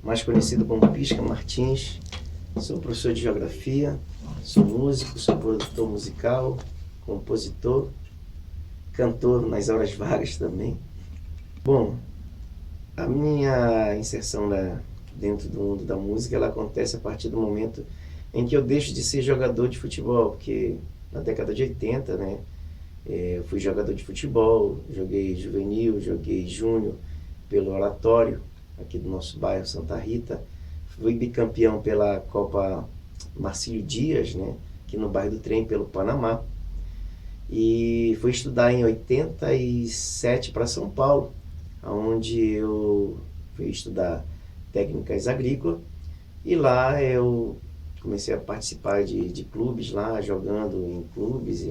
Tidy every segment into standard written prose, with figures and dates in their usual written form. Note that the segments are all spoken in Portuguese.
mais conhecido como Pisca Martins. Sou professor de geografia, sou músico, sou produtor musical, compositor, cantor nas horas vagas também. Bom, a minha inserção dentro do mundo da música, ela acontece a partir do momento em que eu deixo de ser jogador de futebol, porque na década de 80, né, eu fui jogador de futebol, joguei juvenil, joguei júnior pelo Oratório, aqui do nosso bairro Santa Rita. Fui bicampeão pela Copa Marcílio Dias, né, aqui no bairro do Trem, pelo Panamá. E fui estudar em 87 para São Paulo, onde eu fui estudar técnicas agrícolas. E lá eu comecei a participar de clubes lá, jogando em clubes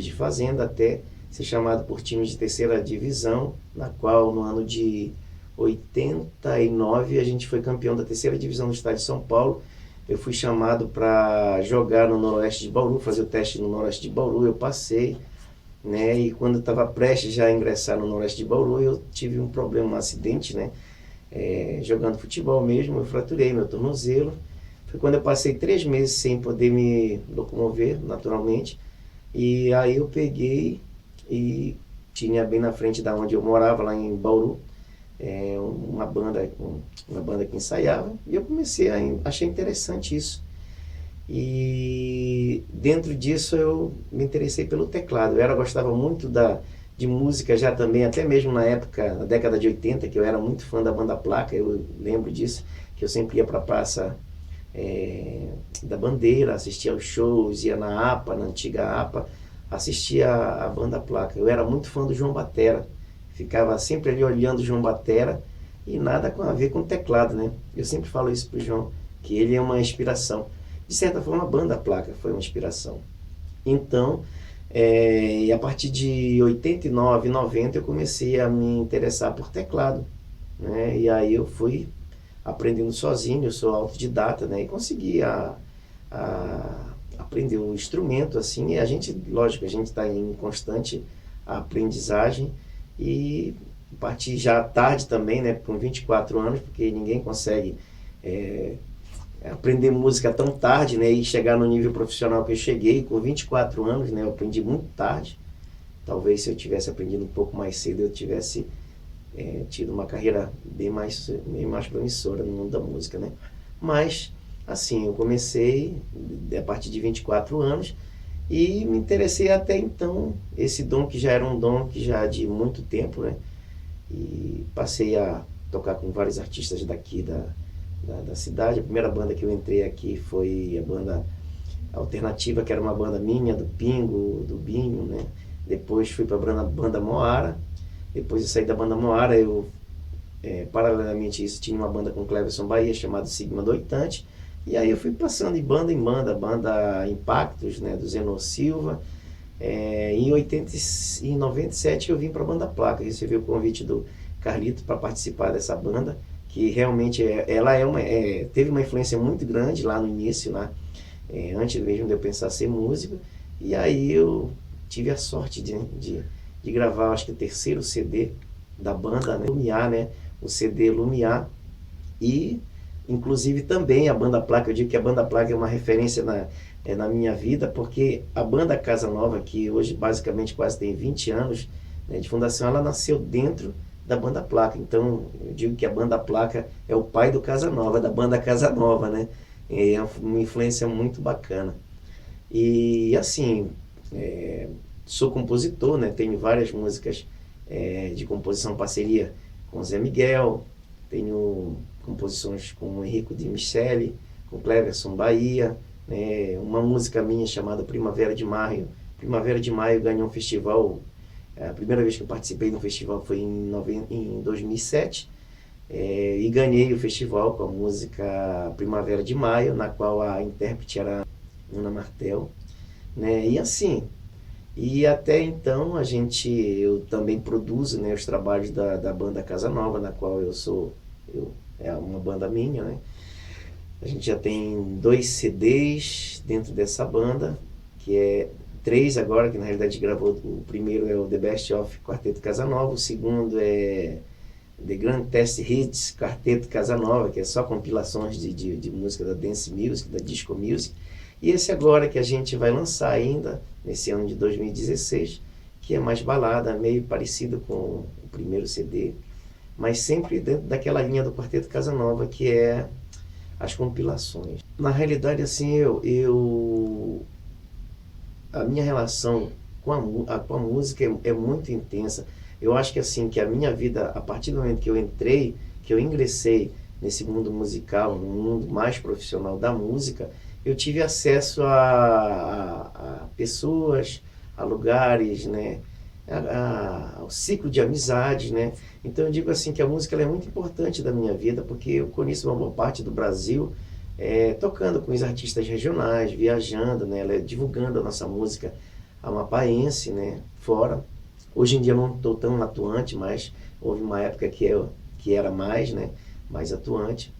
de fazenda, até ser chamado por times de terceira divisão, na qual no ano de 89 a gente foi campeão da terceira divisão do estado de São Paulo. Eu fui chamado para jogar no Noroeste de Bauru, fazer o teste no Noroeste de Bauru, eu passei, né? E quando eu estava prestes já a ingressar no Noroeste de Bauru, eu tive um problema, um acidente, né? Jogando futebol mesmo, eu fraturei meu tornozelo. Foi quando eu passei 3 meses sem poder me locomover naturalmente. E aí eu peguei e tinha bem na frente da onde eu morava, lá em Bauru, uma banda que ensaiava, e eu comecei achei interessante isso. E dentro disso eu me interessei pelo teclado. Eu gostava muito de música já também, até mesmo na época, na década de 80, que eu era muito fã da banda Placa. Eu lembro disso, que eu sempre ia para a Praça da Bandeira, assistia aos shows, ia na APA, na antiga APA, assistia a banda Placa. Eu era muito fã do João Batera, ficava sempre ali olhando o João Batera, e nada a ver com teclado, né? Eu sempre falo isso pro João, que ele é uma inspiração. De certa forma, a banda Placa foi uma inspiração. Então, e a partir de 89, 90, eu comecei a me interessar por teclado, né? E aí eu fui aprendendo sozinho, eu sou autodidata, né? E consegui aprender o instrumento, assim. E a gente, lógico, a gente está em constante aprendizagem. E parti já tarde também, né? Com 24 anos, porque ninguém consegue aprender música tão tarde, né? E chegar no nível profissional que eu cheguei com 24 anos, né? Eu aprendi muito tarde. Talvez se eu tivesse aprendido um pouco mais cedo, eu tivesse tido uma carreira bem mais promissora no mundo da música, né? Mas, assim, eu comecei a partir de 24 anos e me interessei até então, esse dom que já era um dom que já de muito tempo, né? E passei a tocar com vários artistas daqui da cidade. A primeira banda que eu entrei aqui foi a banda Alternativa, que era uma banda minha, do Pingo, do Binho, né? Depois fui para a banda Moara. Depois eu saí da banda Moara, paralelamente a isso, tinha uma banda com Cleverson Bahia, chamada Sigma do Oitante. E aí eu fui passando de banda em banda Impactos, né, do Zeno Silva. Em 97 eu vim para a banda Placa, recebi o convite do Carlito para participar dessa banda, que realmente ela teve uma influência muito grande lá no início, lá, antes mesmo de eu pensar ser músico. E aí eu tive a sorte de gravar, acho que o terceiro CD da banda, né, Lumiar, né, o CD Lumiar. E inclusive também a banda Placa, eu digo que a banda Placa é uma referência na minha vida, porque a banda Casa Nova, que hoje basicamente quase tem 20 anos, né, de fundação, ela nasceu dentro da banda Placa. Então eu digo que a banda Placa é o pai do Casa Nova, da banda Casa Nova, né? É uma influência muito bacana. E assim, sou compositor, né? Tenho várias músicas de composição, parceria com Zé Miguel, tenho composições com Henrico de Michele, com Cleverson Bahia, né? Uma música minha chamada Primavera de Maio. Primavera de Maio ganhou um festival, a primeira vez que eu participei no festival foi em 2007, e ganhei o festival com a música Primavera de Maio, na qual a intérprete era Ana Martel, né? E assim, e até então eu também produzo, né, os trabalhos da banda Casa Nova, na qual é uma banda minha, né? A gente já tem 2 CDs dentro dessa banda, que é 3 agora, que na realidade gravou. O primeiro é o The Best of Quarteto Casa Nova, o segundo é The Greatest Hits, Quarteto Casanova, que é só compilações de música da dance music, da disco music. E esse agora que a gente vai lançar ainda, nesse ano de 2016, que é mais balada, meio parecido com o primeiro CD, mas sempre dentro daquela linha do Quarteto Casanova, que é as compilações. Na realidade, assim, a minha relação com a música é muito intensa. Eu acho que assim, que a minha vida, a partir do momento que eu ingressei nesse mundo musical, no mundo mais profissional da música, eu tive acesso a pessoas, a lugares, né, ao ciclo de amizades, né? Então eu digo assim que a música ela é muito importante da minha vida, porque eu conheço uma boa parte do Brasil, tocando com os artistas regionais, viajando, né, divulgando a nossa música amapaense, né, fora. Hoje em dia eu não estou tão atuante, mas houve uma época que era mais, né, mais atuante.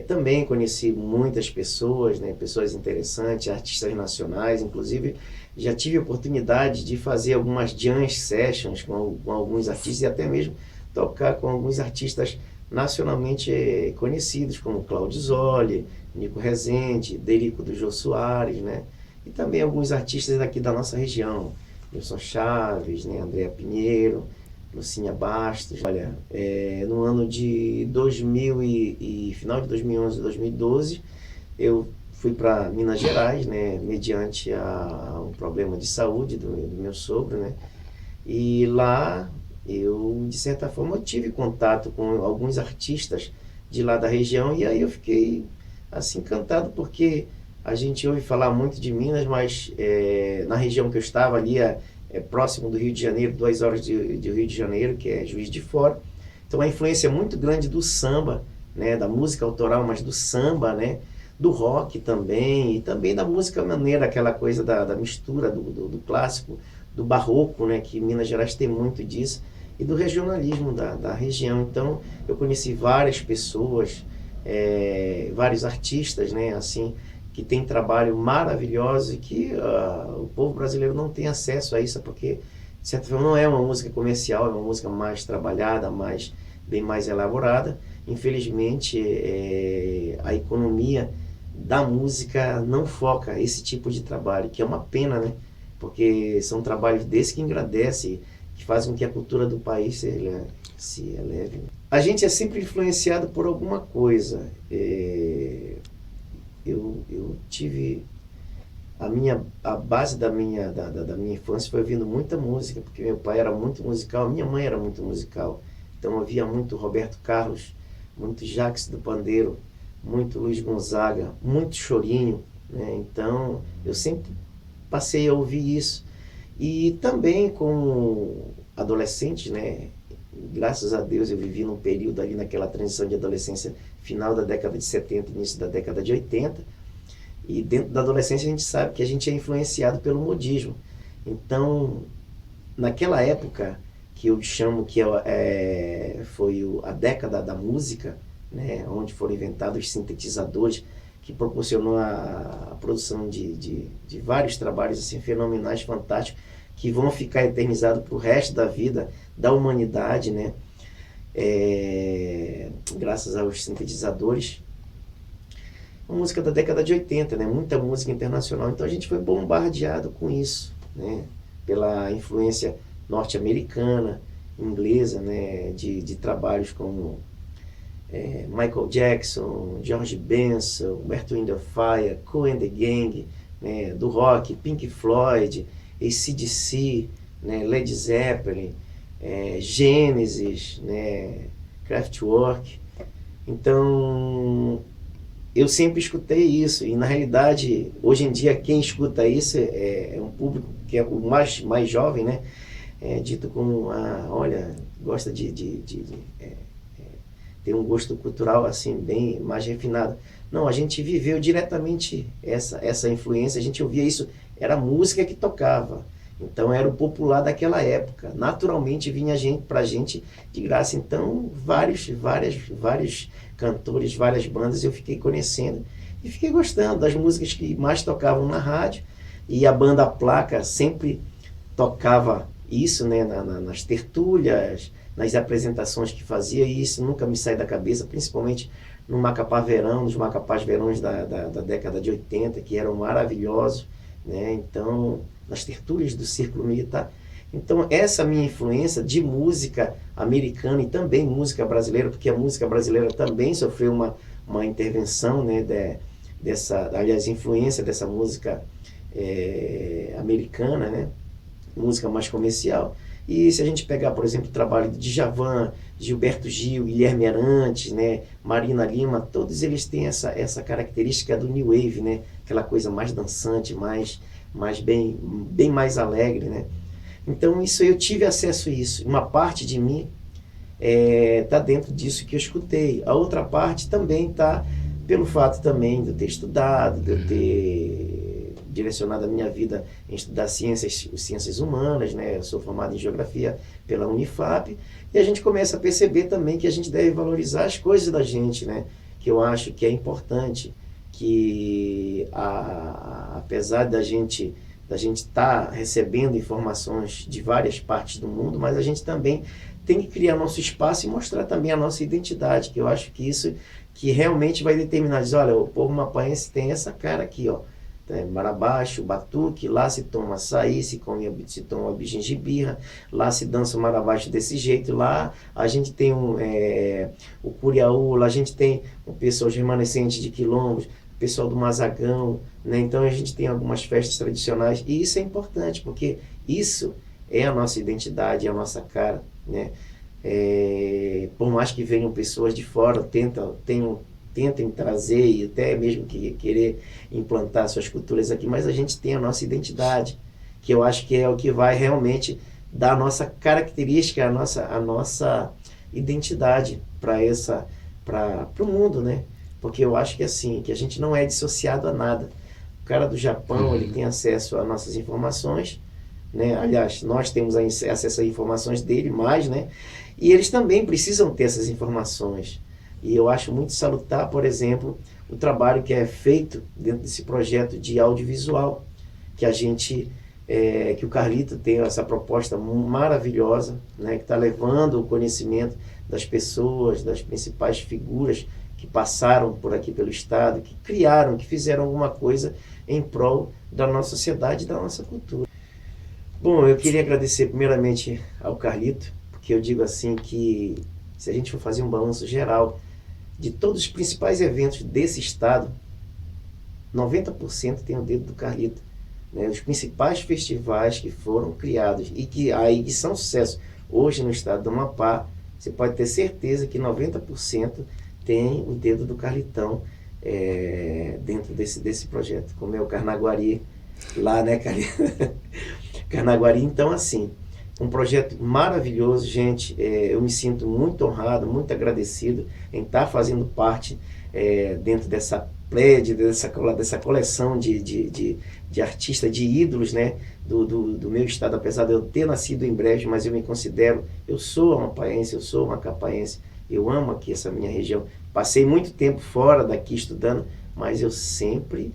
Também conheci muitas pessoas, né, pessoas interessantes, artistas nacionais, inclusive já tive a oportunidade de fazer algumas jam sessions com alguns artistas e até mesmo tocar com alguns artistas nacionalmente conhecidos, como Cláudio Zoli, Nico Rezende, Derico do Jô Soares, né, e também alguns artistas daqui da nossa região, Nilson Chaves, né, Andréa Pinheiro, Lucinha Bastos. Olha, no ano de 2000 final de 2011 e 2012, eu fui para Minas Gerais, né, mediante um problema de saúde do meu sogro, né, e lá eu, de certa forma, eu tive contato com alguns artistas de lá da região, e aí eu fiquei assim encantado, porque a gente ouve falar muito de Minas, mas na região que eu estava ali, próximo do Rio de Janeiro, 2 horas de Rio de Janeiro, que é Juiz de Fora. Então a influência é muito grande do samba, né, da música autoral, mas do samba, né, do rock também, e também da música maneira, aquela coisa da mistura do clássico, do barroco, né, que Minas Gerais tem muito disso, e do regionalismo da região. Então eu conheci várias pessoas, vários artistas, né, assim, que tem trabalho maravilhoso e que o povo brasileiro não tem acesso a isso, porque, de certa forma, não é uma música comercial, é uma música mais trabalhada, bem mais elaborada. Infelizmente, a economia da música não foca esse tipo de trabalho, que é uma pena, né? Porque são trabalhos desses que engrandecem, que fazem com que a cultura do país se eleve. A gente é sempre influenciado por alguma coisa. Eu tive a base da minha infância foi ouvindo muita música, porque meu pai era muito musical, minha mãe era muito musical. Então eu ouvia muito Roberto Carlos, muito Jacques do Pandeiro, muito Luiz Gonzaga, muito Chorinho, né? Então eu sempre passei a ouvir isso. E também como adolescente, né? Graças a Deus eu vivi num período ali naquela transição de adolescência, final da década de 70, início da década de 80, e dentro da adolescência a gente sabe que a gente é influenciado pelo modismo. Então, naquela época, que eu chamo que foi a década da música, né, onde foram inventados os sintetizadores, que proporcionou a produção de vários trabalhos assim, fenomenais, fantásticos, que vão ficar eternizados para o resto da vida da humanidade, né? Graças aos sintetizadores. A música da década de 80, né? Muita música internacional. Então a gente foi bombardeado com isso, né? Pela influência norte-americana, inglesa, né? De trabalhos como Michael Jackson, George Benson, Earth, Wind and Fire, Kool and the Gang, né? Do rock, Pink Floyd, AC/DC, né? Led Zeppelin, Genesis, né? Kraftwerk. Então eu sempre escutei isso, e na realidade hoje em dia quem escuta isso é um público que é o mais jovem, né? Dito como olha, gosta ter um gosto cultural assim bem mais refinado. Não, a gente viveu diretamente essa influência, a gente ouvia isso, era a música que tocava. Então era o popular daquela época. Naturalmente vinha pra gente de graça. Então vários cantores, várias bandas eu fiquei conhecendo e fiquei gostando das músicas que mais tocavam na rádio. E a banda Placa sempre tocava isso, né, nas tertúlias, nas apresentações que fazia, e isso nunca me sai da cabeça, principalmente no Macapá Verão, nos Macapás Verões da década de 80, que eram maravilhosos, né? Então, nas tertúlias do Círculo Militar. Então, essa minha influência de música americana e também música brasileira, porque a música brasileira também sofreu uma intervenção, né, aliás, influência dessa música americana, né, música mais comercial. E se a gente pegar, por exemplo, o trabalho de Djavan, Gilberto Gil, Guilherme Arantes, né, Marina Lima, todos eles têm essa característica do New Wave, né, aquela coisa mais dançante, bem mais alegre, né. Então isso, eu tive acesso a isso. Uma parte de mim está dentro disso que eu escutei. A outra parte também está pelo fato também de eu ter estudado, de eu ter direcionado a minha vida em estudar ciências humanas, né? Eu sou formado em geografia pela Unifap, e a gente começa a perceber também que a gente deve valorizar as coisas da gente, né? Que eu acho que é importante, que apesar da gente estar recebendo informações de várias partes do mundo, mas a gente também tem que criar nosso espaço e mostrar também a nossa identidade, que eu acho que isso que realmente vai determinar, diz, olha, o povo mapaense tem essa cara aqui, ó, marabaixo, batuque, lá se toma açaí, se toma bijingibirra, lá se dança o marabaixo desse jeito, lá a gente tem o curiaú, lá a gente tem o pessoal remanescente de quilombos, o pessoal do Mazagão, né? Então a gente tem algumas festas tradicionais, e isso é importante, porque isso é a nossa identidade, é a nossa cara, né? Por mais que venham pessoas de fora, tentem trazer e até mesmo querer implantar suas culturas aqui, mas a gente tem a nossa identidade, que eu acho que é o que vai realmente dar a nossa característica, a nossa identidade para o mundo, né? Porque eu acho que assim, que a gente não é dissociado a nada. O cara do Japão, ele tem acesso a nossas informações, né? Aliás, nós temos acesso a informações dele, mais, né? E eles também precisam ter essas informações. E eu acho muito salutar, por exemplo, o trabalho que é feito dentro desse projeto de audiovisual, que que o Carlito tem essa proposta maravilhosa, né? Que está levando o conhecimento das pessoas, das principais figuras que passaram por aqui pelo Estado, que criaram, que fizeram alguma coisa em prol da nossa sociedade e da nossa cultura. Bom, eu queria agradecer primeiramente ao Carlito, porque eu digo assim que se a gente for fazer um balanço geral de todos os principais eventos desse Estado, 90% tem o dedo do Carlito, né? Os principais festivais que foram criados e que são sucesso hoje no Estado do Amapá, você pode ter certeza que 90% tem o dedo do Carlitão dentro desse projeto, como é o Carnaguari lá, né, Carlito? Carnaguari, então, assim, um projeto maravilhoso, gente. Eu me sinto muito honrado, muito agradecido em estar fazendo parte dentro dessa plédia, dessa coleção de artistas, de ídolos, né, do meu estado. Apesar de eu ter nascido em Brejo, mas eu me considero, eu sou amapaense, eu sou macapaense, eu amo aqui essa minha região. Passei muito tempo fora daqui estudando, mas eu sempre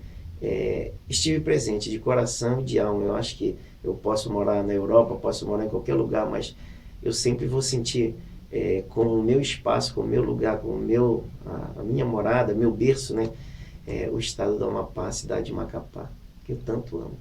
estive presente de coração e de alma. Eu acho que eu posso morar na Europa, posso morar em qualquer lugar, mas eu sempre vou sentir como o meu espaço, como o meu lugar, como a minha morada, meu berço, né? O estado do Amapá, a cidade de Macapá, que eu tanto amo.